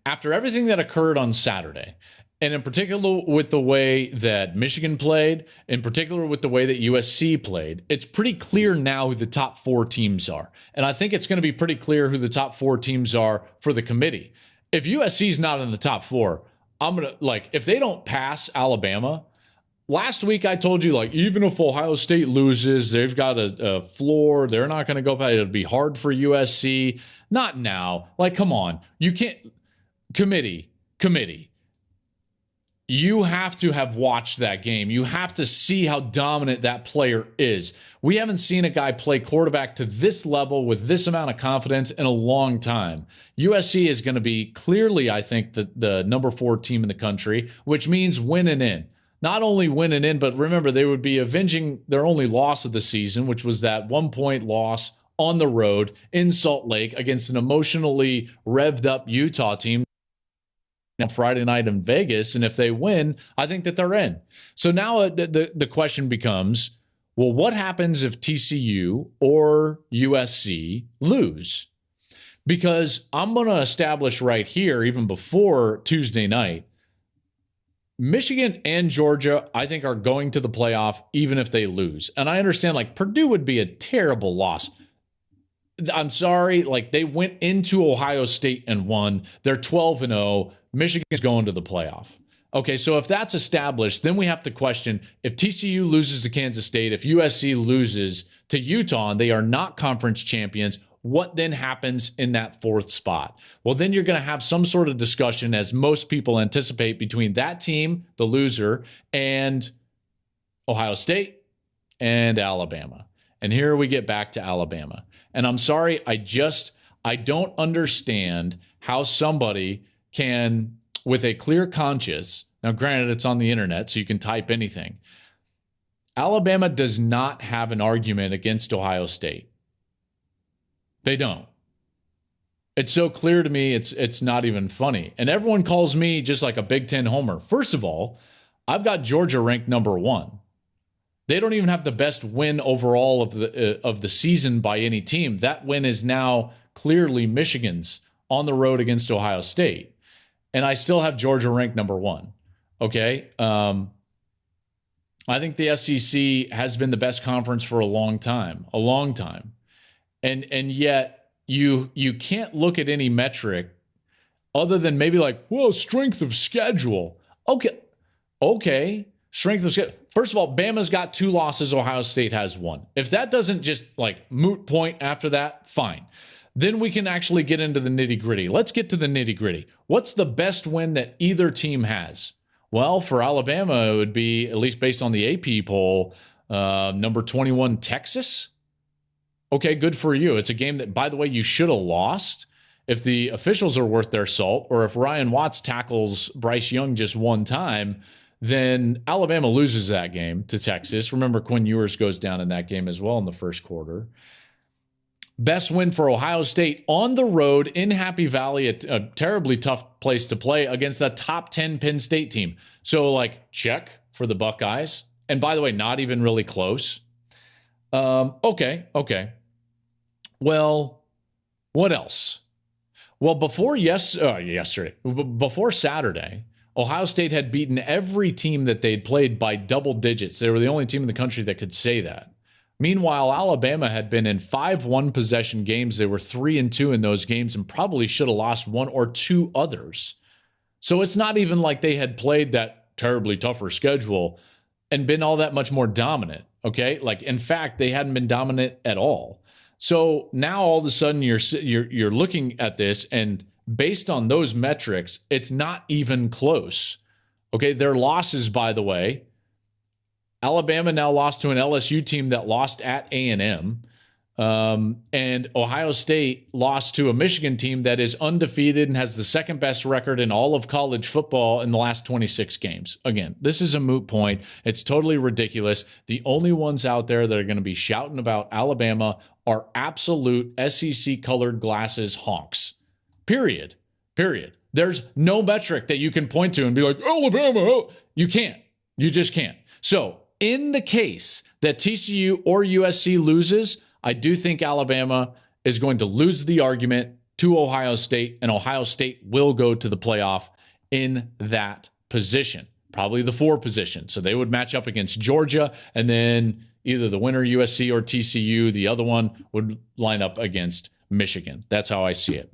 after everything that occurred on Saturday, and in particular with the way that Michigan played, in particular with the way that USC played, it's pretty clear now who the top 4 teams are. And I think it's going to be pretty clear who the top 4 teams are for the committee. If USC is not in the top 4, I'm going to, if they don't pass Alabama, last week I told you, even if Ohio State loses, they've got a floor. They're not going to go past. It'll be hard for USC. Not now. Come on. You can't. Committee. You have to have watched that game. You have to see how dominant that player is. We haven't seen a guy play quarterback to this level with this amount of confidence in a long time. USC is going to be clearly, I think, the number 4 team in the country, which means winning in. Not only winning in, but remember, they would be avenging their only loss of the season, which was that 1-point loss on the road in Salt Lake against an emotionally revved up Utah team on Friday night in Vegas. And if they win, I think that they're in. So now the question becomes, well, what happens if TCU or USC lose? Because I'm going to establish right here, even before Tuesday night, Michigan and Georgia, I think, are going to the playoff even if they lose. And I understand, Purdue would be a terrible loss. I'm sorry, they went into Ohio State and won. They're 12-0. Michigan's going to the playoff. Okay, so if that's established, then we have to question if TCU loses to Kansas State, if USC loses to Utah, and they are not conference champions, what then happens in that 4th spot? Well, then you're going to have some sort of discussion, as most people anticipate, between that team, the loser, and Ohio State and Alabama. And here we get back to Alabama. And I'm sorry, I don't understand how somebody can, with a clear conscience, now granted it's on the internet, so you can type anything. Alabama does not have an argument against Ohio State. They don't. It's so clear to me, it's not even funny. And everyone calls me just like a Big Ten homer. First of all, I've got Georgia ranked number 1. They don't even have the best win overall of the season by any team. That win is now clearly Michigan's on the road against Ohio State. And I still have Georgia ranked number 1. Okay? I think the SEC has been the best conference for a long time. And yet you can't look at any metric other than maybe strength of schedule. Okay. Strength of schedule. First of all, Bama's got 2 losses. Ohio State has 1. If that doesn't just moot point after that, fine. Then we can actually get into the nitty gritty. Let's get to the nitty gritty. What's the best win that either team has? Well, for Alabama, it would be, at least based on the AP poll, number 21, Texas. Okay, good for you. It's a game that, by the way, you should have lost if the officials are worth their salt, or if Ryan Watts tackles Bryce Young just one time, then Alabama loses that game to Texas. Remember, Quinn Ewers goes down in that game as well in the first quarter. Best win for Ohio State on the road in Happy Valley, a terribly tough place to play against a top 10 Penn State team. So, check for the Buckeyes. And by the way, not even really close. Okay. Well, what else? Well, before Saturday, Ohio State had beaten every team that they'd played by double digits. They were the only team in the country that could say that. Meanwhile, Alabama had been in 5 one-possession games. They were 3-2 in those games and probably should have lost 1 or 2 others. So it's not even like they had played that terribly tougher schedule and been all that much more dominant, okay? In fact, they hadn't been dominant at all. So now all of a sudden you're looking at this, and based on those metrics, it's not even close. Okay, their losses, by the way, Alabama now lost to an LSU team that lost at A&M. And Ohio State lost to a Michigan team that is undefeated and has the second best record in all of college football in the last 26 games. Again, this is a moot point. It's totally ridiculous. The only ones out there that are going to be shouting about Alabama are absolute SEC colored glasses honks. Period. There's no metric that you can point to and be like, Alabama. Oh. You can't. You just can't. So in the case that TCU or USC loses, I do think Alabama is going to lose the argument to Ohio State, and Ohio State will go to the playoff in that position, probably the 4 position. So they would match up against Georgia, and then either the winner, USC or TCU, the other one would line up against Michigan. That's how I see it.